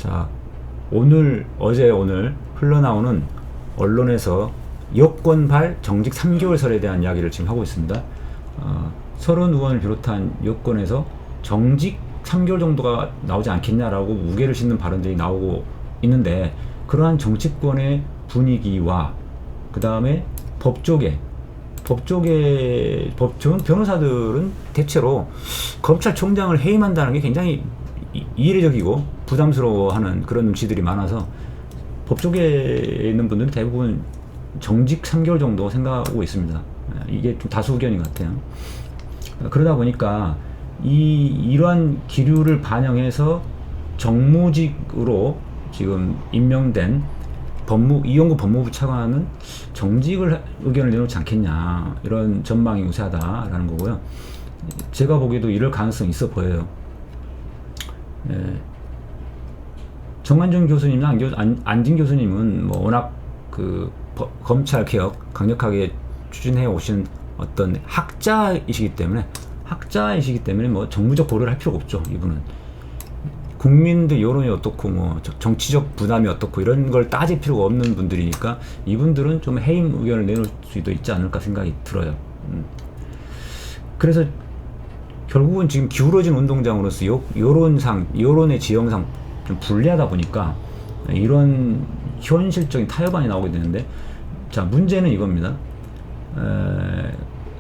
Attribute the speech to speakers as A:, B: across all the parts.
A: 자, 어제 오늘 흘러나오는 언론에서 여권발 정직 3개월설에 대한 이야기를 지금 하고 있습니다. 서른 의원을 비롯한 여권에서 정직 3개월 정도가 나오지 않겠냐라고 무게를 싣는 발언들이 나오고 있는데, 그러한 정치권의 분위기와 그 다음에 법조계 변호사들은 대체로 검찰총장을 해임한다는 게 굉장히 이례적이고 부담스러워하는 그런 눈치들이 많아서 법조계에 있는 분들은 대부분 정직 3개월 정도 생각하고 있습니다. 이게 좀 다수 의견인 것 같아요. 그러다 보니까 이러한 기류를 반영해서 정무직으로 지금 임명된 이용구 법무부 차관은 정직을 의견을 내놓지 않겠냐, 이런 전망이 우세하다라는 거고요. 제가 보기에도 이럴 가능성이 있어 보여요. 정한준 교수님이나 안진 교수님은 뭐 워낙 그 검찰 개혁 강력하게 추진해 오신 어떤 학자이시기 때문에 뭐 정무적 고려를 할 필요가 없죠. 이분은 국민들 여론이 어떻고 뭐 정치적 부담이 어떻고 이런 걸 따질 필요가 없는 분들이니까 이분들은 좀 해임 의견을 내놓을 수도 있지 않을까 생각이 들어요. 그래서 결국은 지금 기울어진 운동장으로서 여론의 지형상 좀 불리하다 보니까 이런 현실적인 타협안이 나오게 되는데, 자, 문제는 이겁니다.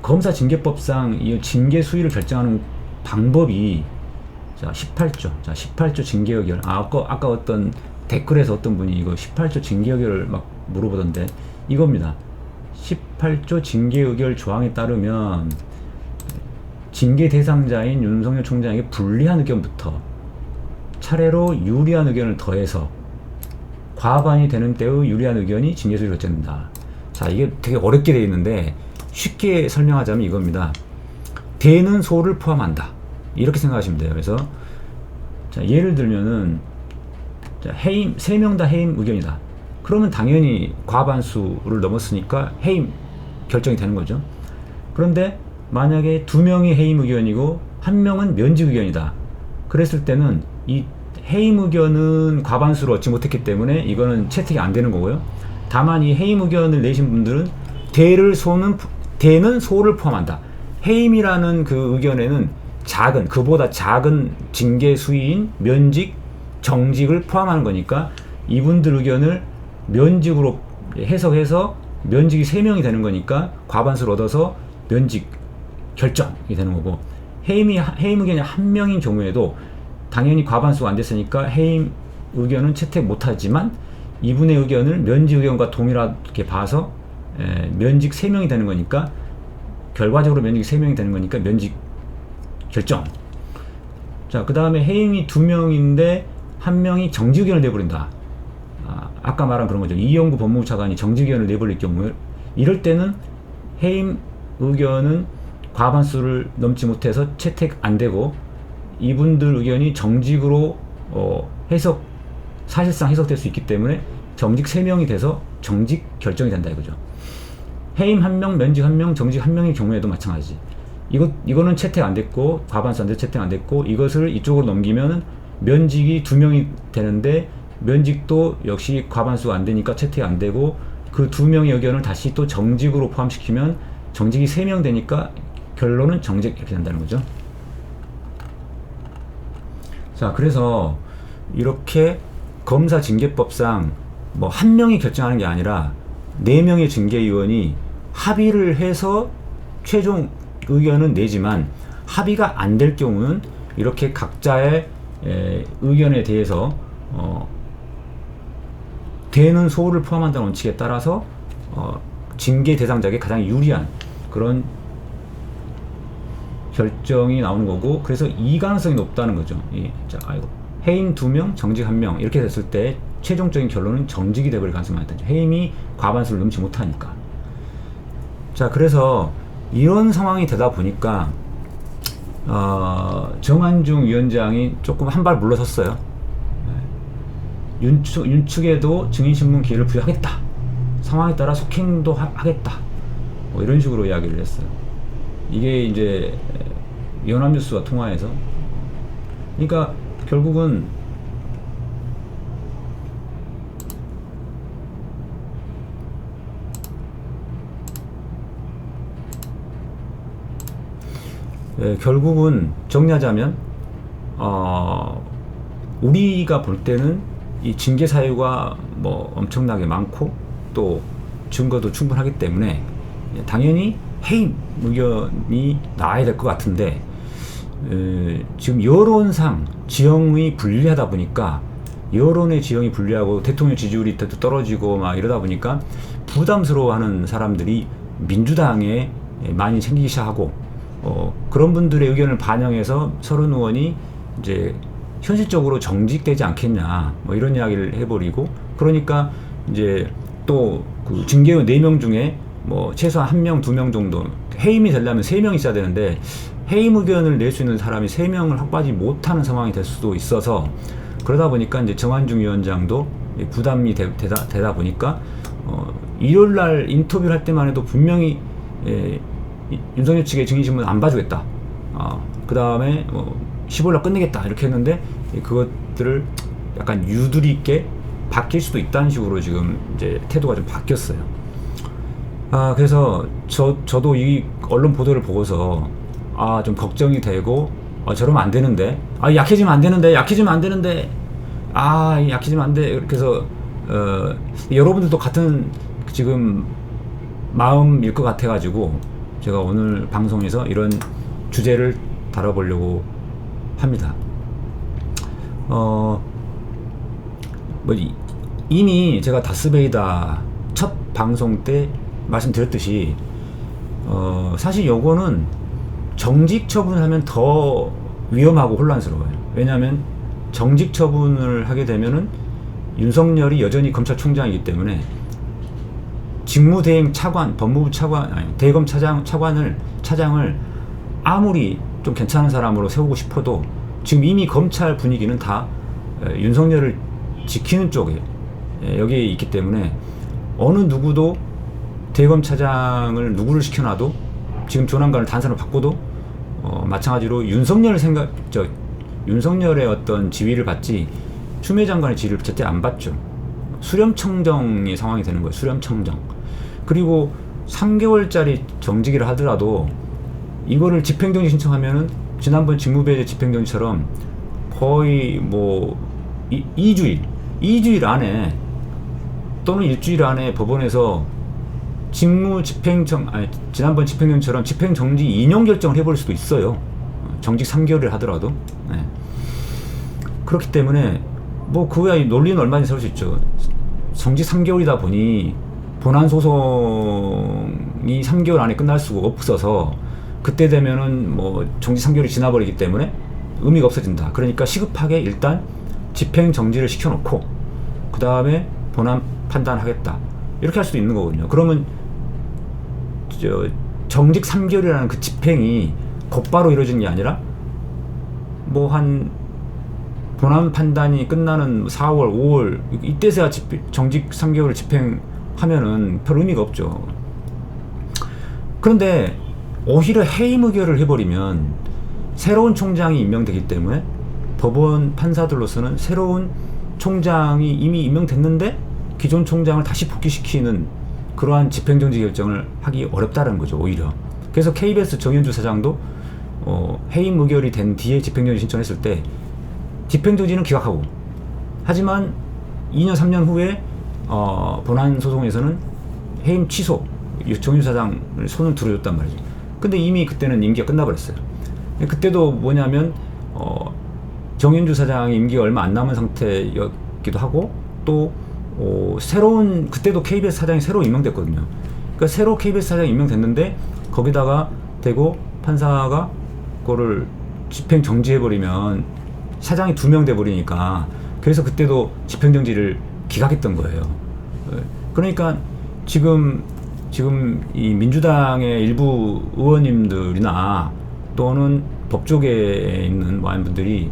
A: 검사 징계법상 이 징계 수위를 결정하는 방법이 18조 징계 의결. 아까 어떤 댓글에서 어떤 분이 이거 18조 징계 의결을 막 물어보던데, 이겁니다. 18조 징계 의결 조항에 따르면 징계 대상자인 윤석열 총장에게 불리한 의견부터 차례로 유리한 의견을 더해서 과반이 되는 때의 유리한 의견이 징계 수위를 결정된다. 자, 이게 되게 어렵게 되어 있는데 쉽게 설명하자면 이겁니다. 대는 소를 포함한다, 이렇게 생각하시면 돼요. 그래서 자, 예를 들면은 해임 3명 다 해임 의견이다. 그러면 당연히 과반수를 넘었으니까 해임 결정이 되는 거죠. 그런데 만약에 2명이 해임 의견이고 1명은 면직 의견이다. 그랬을 때는 이 해임 의견은 과반수를 얻지 못했기 때문에 이거는 채택이 안 되는 거고요. 다만 이 해임 의견을 내신 분들은 대는 소를 포함한다. 해임이라는 그 의견에는 그보다 작은 징계 수위인 면직, 정직을 포함하는 거니까 이분들 의견을 면직으로 해석해서 면직이 3명이 되는 거니까 과반수를 얻어서 면직 결정이 되는 거고, 해임 의견이 1명인 경우에도 당연히 과반수가 안 됐으니까 해임 의견은 채택 못하지만 이분의 의견을 면직 의견과 동일하게 봐서 면직 3명이 되는 거니까, 결과적으로 면직이 3명이 되는 거니까 면직 결정. 자, 그 다음에 해임이 2명인데 1명이 정직 의견을 내버린다. 아까 말한 그런 거죠. 이용구 법무부 차관이 정직 의견을 내버릴 경우에, 이럴 때는 해임 의견은 과반수를 넘지 못해서 채택 안 되고 이분들 의견이 정직으로 사실상 해석될 수 있기 때문에 정직 3명이 돼서 정직 결정이 된다 이거죠. 해임 1명, 면직 1명, 정직 1명의 경우에도 마찬가지. 이거는 채택 안 됐고, 과반수 안 돼서 채택 안 됐고, 이것을 이쪽으로 넘기면 면직이 2명이 되는데 면직도 역시 과반수가 안 되니까 채택 안 되고, 그 2명의 의견을 다시 또 정직으로 포함시키면 정직이 3명 되니까 결론은 정직, 이렇게 된다는 거죠. 자, 그래서 이렇게 검사 징계법상 뭐 1명이 결정하는 게 아니라 4명의 징계위원이 합의를 해서 최종 의견은 내지만, 합의가 안 될 경우는 이렇게 각자의 의견에 대해서 대는 소를 포함한다는 원칙에 따라서 징계 대상자에게 가장 유리한 그런 결정이 나오는 거고, 그래서 이 가능성이 높다는 거죠. 해임 2명, 정직 1명 이렇게 됐을 때 최종적인 결론은 정직이 되버릴 가능성이 많다죠. 해임이 과반수를 넘지 못하니까. 자, 그래서 이런 상황이 되다 보니까 정한중 위원장이 조금 한 발 물러섰어요. 윤측에도 증인신문 기회를 부여하겠다. 상황에 따라 속행도 하겠다. 뭐 이런 식으로 이야기를 했어요. 이게 이제 연합뉴스와 통화해서, 그러니까 결국은 결국은 정리하자면 우리가 볼 때는 이 징계 사유가 뭐 엄청나게 많고 또 증거도 충분하기 때문에 당연히 해임 의견이 나와야 될 것 같은데, 지금 여론상 지형이 불리하다 보니까, 여론의 지형이 불리하고 대통령 지지율이 또 떨어지고 막 이러다 보니까 부담스러워하는 사람들이 민주당에 많이 생기기 시작하고, 그런 분들의 의견을 반영해서 서른 의원이 이제 현실적으로 정직되지 않겠냐 뭐 이런 이야기를 해버리고, 그러니까 이제 또 그 징계위원 4명 중에 뭐 최소한 1명, 2명 정도, 해임이 되려면 3명 있어야 되는데 해임 의견을 낼 수 있는 사람이 3명을 확보하지 못하는 상황이 될 수도 있어서, 그러다 보니까 이제 정한중 위원장도 부담이 되다 보니까 일요일 날 인터뷰를 할 때만 해도 분명히 윤석열 측의 증인신문 안 봐주겠다, 그 다음에 15일 날 끝내겠다 이렇게 했는데, 그것들을 약간 유두리 있게 바뀔 수도 있다는 식으로 지금 이제 태도가 좀 바뀌었어요. 그래서 저도 이 언론 보도를 보고서 좀 걱정이 되고, 저러면 안 되는데, 약해지면 안 되는데, 약해지면 안 되는데, 약해지면 안 돼. 이렇게 해서 여러분들도 같은 지금 마음일 것 같아가지고 제가 오늘 방송에서 이런 주제를 다뤄보려고 합니다. 이미 제가 다스베이다 첫 방송 때 말씀드렸듯이, 사실 요거는 정직 처분을 하면 더 위험하고 혼란스러워요. 왜냐하면 정직 처분을 하게 되면은 윤석열이 여전히 검찰총장이기 때문에 직무대행 차관, 법무부 차관, 대검 차장을 아무리 좀 괜찮은 사람으로 세우고 싶어도 지금 이미 검찰 분위기는 다 윤석열을 지키는 쪽에 여기에 있기 때문에, 어느 누구도 대검 차장을 누구를 시켜놔도, 지금 조남관을 단사로 바꿔도 마찬가지로 윤석열의 어떤 지위를 받지 추미애 장관의 지위를 절대 안 받죠. 수렴청정의 상황이 되는 거예요. 수렴청정. 그리고 3개월짜리 정직이라 하더라도 이거를 집행정지 신청하면은 지난번 직무배제 집행정지처럼 거의 뭐 2주일 안에 또는 일주일 안에 법원에서 지난번 집행정지처럼 집행정지 인용 결정을 해버릴 수도 있어요. 정직 3개월을 하더라도. 그렇기 때문에 뭐 그거야 논리는 얼마든지 세울 수 있죠. 정직 3개월이다 보니 본안 소송이 3개월 안에 끝날 수가 없어서, 그때 되면은 뭐 정직 3개월이 지나버리기 때문에 의미가 없어진다. 그러니까 시급하게 일단 집행 정지를 시켜놓고 그 다음에 본안 판단하겠다, 이렇게 할 수도 있는 거거든요. 그러면 정직 3개월이라는 그 집행이 곧바로 이루어지는 게 아니라 뭐 한 본안 판단이 끝나는 4월, 5월 이때서야 정직 3개월을 집행하면은 별 의미가 없죠. 그런데 오히려 해임 의결을 해버리면 새로운 총장이 임명되기 때문에 법원 판사들로서는 새로운 총장이 이미 임명됐는데 기존 총장을 다시 복귀시키는 그러한 집행정지 결정을 하기 어렵다는 거죠, 오히려. 그래서 KBS 정현주 사장도 해임 의결이 된 뒤에 집행정지 신청했을 때 집행정지는 기각하고, 하지만 2년 3년 후에 본안 소송에서는 해임 취소, 정현주 사장을 손을 들어줬단 말이죠. 근데 이미 그때는 임기가 끝나버렸어요. 그때도 뭐냐면 정현주 사장이 임기가 얼마 안 남은 상태였기도 하고, 또 그때도 KBS 사장이 새로 임명됐거든요. 그러니까 새로 KBS 사장이 임명됐는데 거기다가 대고 판사가 그거를 집행 정지해버리면 사장이 2명 돼버리니까, 그래서 그때도 집행정지를 기각했던 거예요. 그러니까 지금 이 민주당의 일부 의원님들이나 또는 법조계에 있는 많은 분들이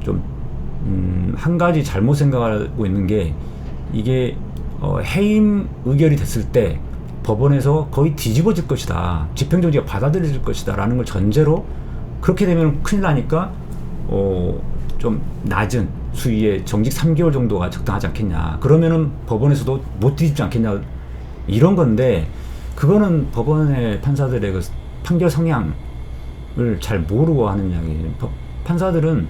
A: 좀 한 가지 잘못 생각하고 있는 게, 이게 해임 의결이 됐을 때 법원에서 거의 뒤집어질 것이다, 집행정지가 받아들여질 것이다 라는 걸 전제로, 그렇게 되면 큰일 나니까 좀 낮은 수위의 정직 3개월 정도가 적당하지 않겠냐, 그러면은 법원에서도 못 뒤집지 않겠냐, 이런 건데, 그거는 법원의 판사들의 그 판결 성향, 잘 모르고 하는 이야기예요. 판사들은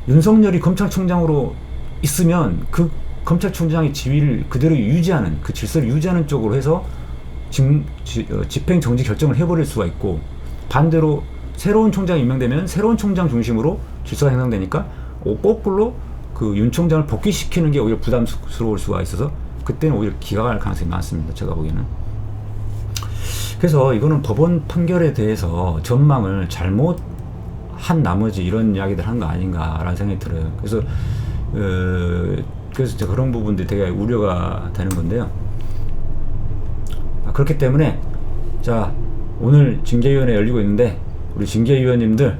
A: 윤석열이 검찰총장으로 있으면 그 검찰총장의 지위를 그대로 유지하는, 그 질서를 유지하는 쪽으로 해서 집행정지 결정을 해버릴 수가 있고, 반대로 새로운 총장이 임명되면 새로운 총장 중심으로 질서가 형성되니까 거꾸로 그 윤 총장을 복귀시키는 게 오히려 부담스러울 수가 있어서 그때는 오히려 기각할 가능성이 많습니다. 제가 보기에는. 그래서 이거는 법원 판결에 대해서 전망을 잘못한 나머지 이런 이야기들 한 거 아닌가라는 생각이 들어요. 그래서 제가 그런 부분들이 되게 우려가 되는 건데요. 그렇기 때문에 자, 오늘 징계위원회 열리고 있는데 우리 징계위원님들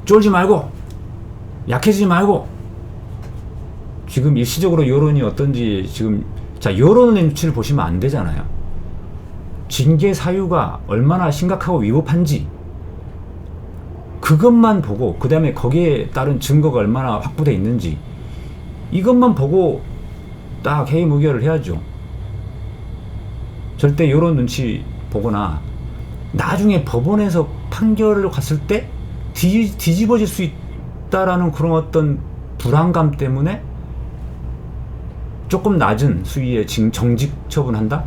A: 쫄지 말고, 약해지지 말고, 지금 일시적으로 여론이 어떤지 지금, 자, 여론의 눈치를 보시면 안 되잖아요. 징계 사유가 얼마나 심각하고 위법한지 그것만 보고, 그 다음에 거기에 따른 증거가 얼마나 확보되어 있는지 이것만 보고 딱 해임 의결을 해야죠. 절대 여론 눈치 보거나 나중에 법원에서 판결을 갔을 때 뒤집어질 수 있다라는 그런 어떤 불안감 때문에 조금 낮은 수위의 정직 처분한다?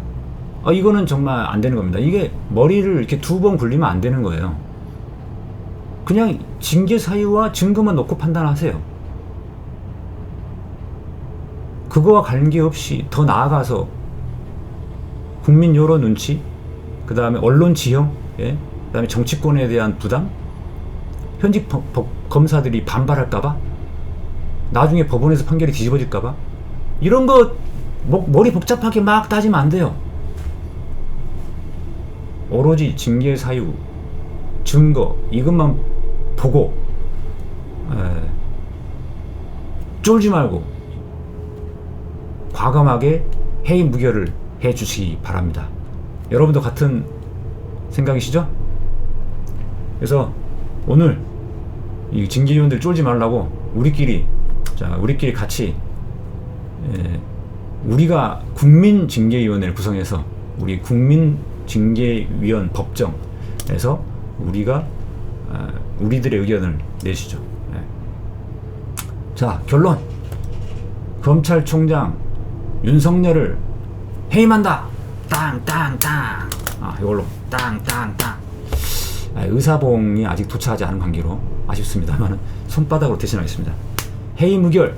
A: 이거는 정말 안 되는 겁니다. 이게 머리를 이렇게 두 번 굴리면 안 되는 거예요. 그냥 징계 사유와 증거만 놓고 판단하세요. 그거와 관계없이 더 나아가서 국민 여론 눈치, 그 다음에 언론 지형, 그 다음에 정치권에 대한 부담, 현직 검사들이 반발할까봐, 나중에 법원에서 판결이 뒤집어질까봐, 이런 거 머리 복잡하게 막 따지면 안 돼요. 오로지 징계 사유, 증거 이것만 보고 쫄지 말고 과감하게 해임 무결을 해주시기 바랍니다. 여러분도 같은 생각이시죠? 그래서 오늘 이 징계위원들 쫄지 말라고 우리끼리 같이 우리가 국민징계위원회를 구성해서 우리 국민징계위원 법정에서 우리가 우리들의 의견을 내시죠. 자, 결론. 검찰총장 윤석열을 해임한다. 땅땅땅. 이걸로 땅땅땅. 의사봉이 아직 도착하지 않은 관계로 아쉽습니다만 손바닥으로 대신하겠습니다. 해임 의결